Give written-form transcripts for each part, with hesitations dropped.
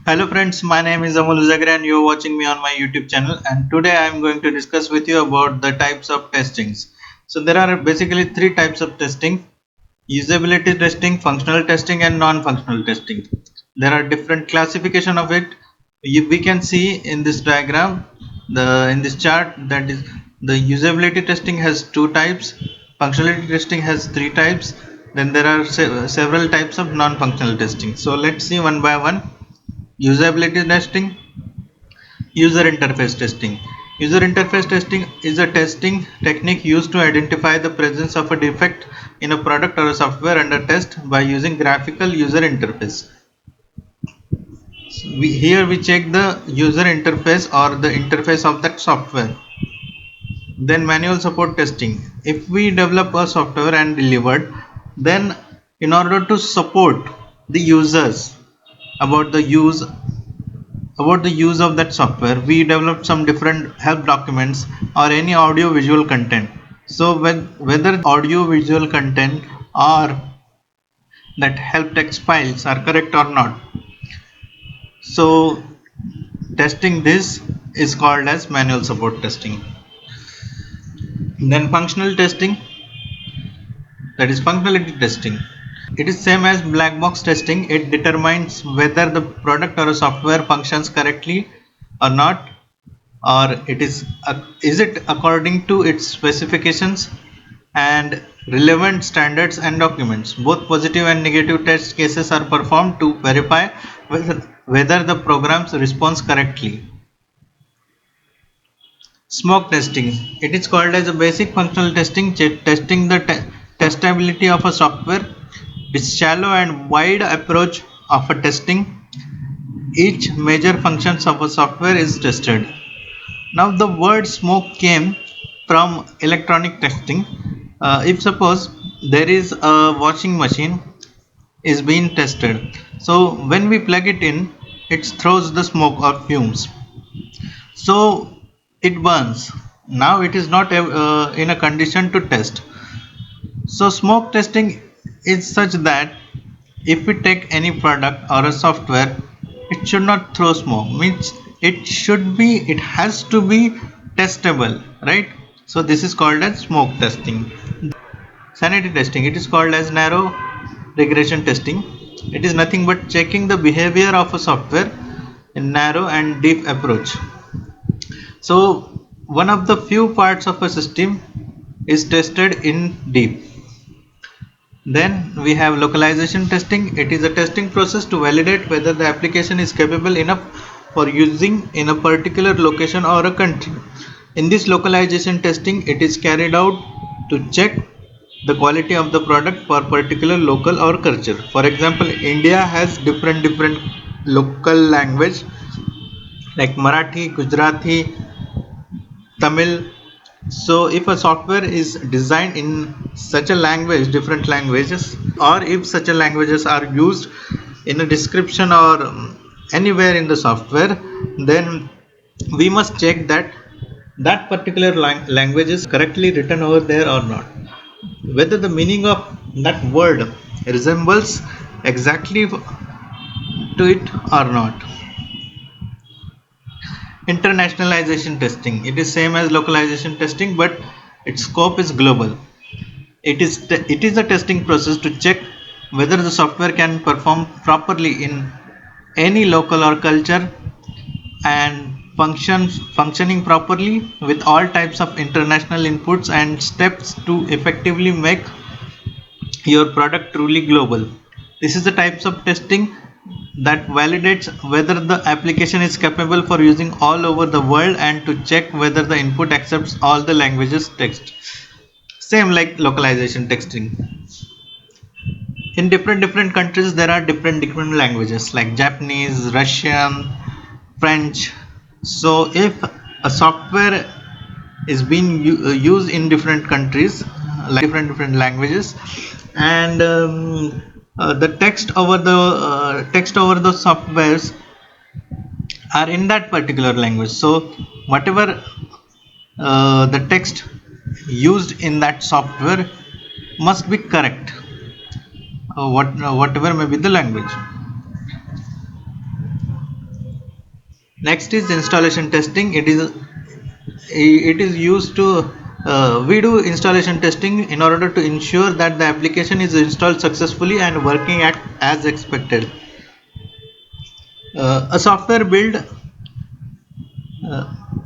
Hello friends, my name is Amol Uzagre and you are watching me on my YouTube channel, and today I am going to discuss with you about the types of testings. So there are basically three types of testing: usability testing, functional testing and non-functional testing. There are different classification of it. We can see in this diagram, in this chart, that is the usability testing has two types, functionality testing has three types, then there are several types of non-functional testing. So let's see one by one. Usability testing, user interface testing. User interface testing is a testing technique used to identify the presence of a defect in a product or a software under test by using graphical user interface. Here we check the user interface or the interface of that software. Then manual support testing. If we develop a software and delivered, then in order to support the users about the use of that software, we developed some different help documents or any audio visual content. So whether audio visual content or that help text files are correct or not, so testing this is called as manual support testing. Then functional testing, that is functionality testing. It is same as black box testing. It determines whether the product or a software functions correctly or not, or is it according to its specifications and relevant standards and documents. Both positive and negative test cases are performed to verify whether the programs responds correctly. Smoke testing, it is called as a basic functional testing, testing the testability of a software. It's shallow and wide approach of a testing. Each major functions of a software is tested. Now the word smoke came from electronic testing. If suppose there is a washing machine is being tested, so when we plug it in, it throws the smoke or fumes, so it burns. Now it is not in a condition to test. So smoke testing is such that if we take any product or a software, it should not throw smoke, means it has to be testable, right? So this is called as smoke testing. Sanity testing, it is called as narrow regression testing. It is nothing but checking the behavior of a software in narrow and deep approach. So one of the few parts of a system is tested in deep. Then we have localization testing. It is a testing process to validate whether the application is capable enough for using in a particular location or a country. In this localization testing, it is carried out to check the quality of the product for particular local or culture. For example, India has different local language like Marathi, Gujarati, Tamil. So if a software is designed in such a language, different languages, or if such a languages are used in a description or anywhere in the software, then we must check that that particular language is correctly written over there or not, whether the meaning of that word resembles exactly to it or not. Internationalization testing, it is same as localization testing, but its scope is global. It is a testing process to check whether the software can perform properly in any local or culture and functioning properly with all types of international inputs and steps to effectively make your product truly global. This is the types of testing that validates whether the application is capable for using all over the world and to check whether the input accepts all the languages text. Same like localization testing. In different countries there are different languages like Japanese, Russian, French. So if a software is being used in different countries, like different languages, and the text over the softwares are in that particular language, so whatever the text used in that software must be correct, whatever may be the language. Next is installation testing. It is used to we do installation testing in order to ensure that the application is installed successfully and working as expected. A software build,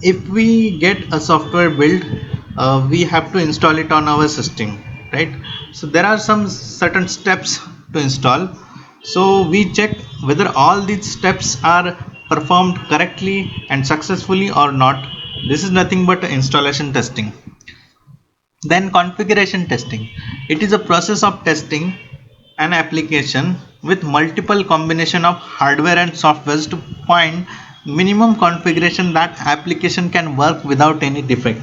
if we get a software build, we have to install it on our system, right? So there are some certain steps to install. So we check whether all these steps are performed correctly and successfully or not. This is nothing but installation testing. Then configuration testing. It is a process of testing an application with multiple combination of hardware and softwares to find minimum configuration that application can work without any defect.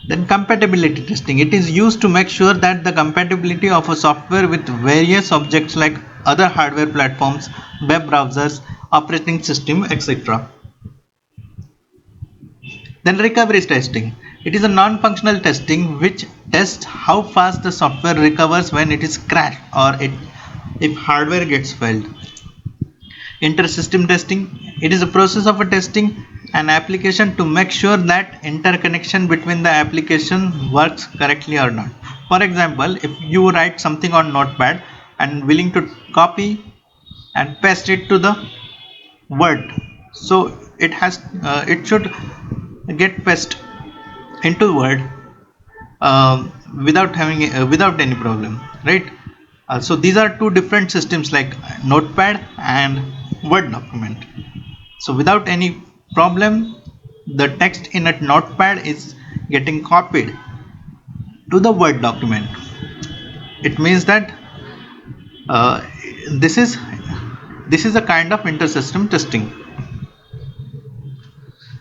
Then compatibility testing. It is used to make sure that the compatibility of a software with various objects like other hardware platforms, web browsers, operating system, etc. Then recovery testing. It is a non-functional testing which tests how fast the software recovers when it is crashed or if hardware gets failed. Inter-system testing. It is a process of testing an application to make sure that interconnection between the application works correctly or not. For example, if you write something on Notepad and willing to copy and paste it to the Word, so it should get pasted into Word without any problem, right? So these are two different systems like Notepad and Word document. So without any problem, the text in a Notepad is getting copied to the Word document. It means that this is a kind of inter-system testing.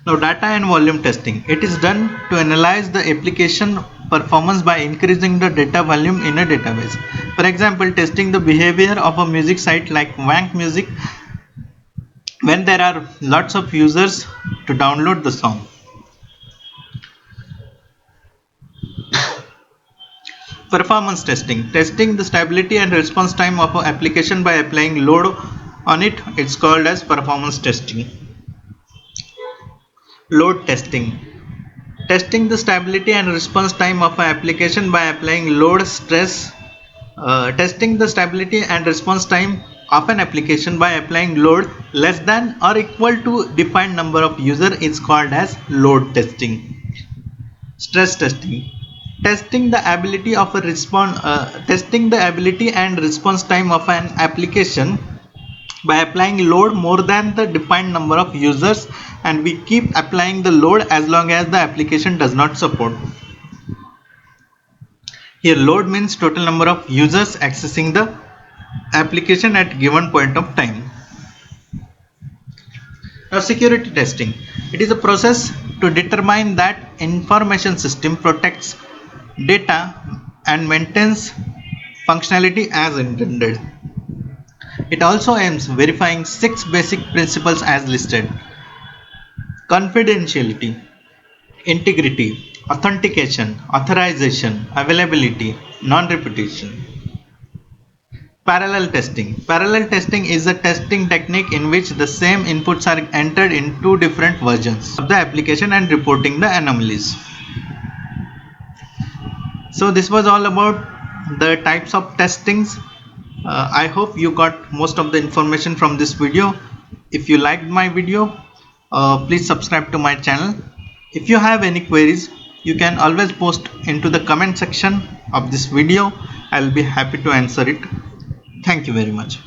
Now data and volume testing. It is done to analyze the application performance by increasing the data volume in a database. For example, testing the behavior of a music site like Wank Music when there are lots of users to download the song. Performance testing. Testing the stability and response time of an application by applying load on it. It's called as performance testing. Load testing. Testing the stability and response time of an application by applying load stress. Testing the stability and response time of an application by applying load less than or equal to defined number of users is called as load testing. Stress testing. Testing the ability of a testing the ability and response time of an application by applying load more than the defined number of users, and we keep applying the load as long as the application does not support. Here load means total number of users accessing the application at given point of time. Now security testing. It is a process to determine that information system protects data and maintains functionality as intended. It also aims verifying 6 basic principles as listed: confidentiality, integrity, authentication, authorization, availability, non-repetition. Parallel testing. Parallel testing is a testing technique in which the same inputs are entered in two different versions of the application and reporting the anomalies. So this was all about the types of testings. I hope you got most of the information from this video. If you liked my video, please subscribe to my channel. If you have any queries, you can always post into the comment section of this video. I'll be happy to answer it. Thank you very much.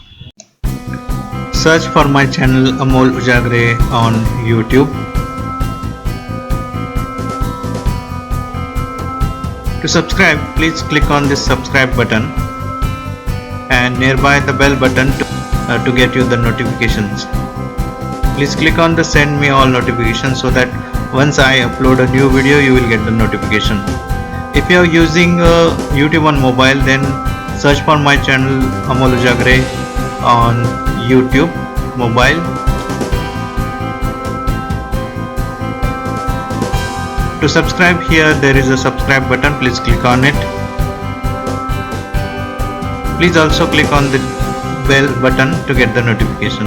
Search for my channel Amol Ujagre on YouTube. To subscribe, please click on this subscribe button and nearby the bell button to get you the notifications. Please click on the send me all notifications so that once I upload a new video you will get the notification. If you are using YouTube on mobile, then search for my channel Amol Ujagre on YouTube mobile. To subscribe, here there is a subscribe button, please click on it. Please also click on the bell button to get the notification.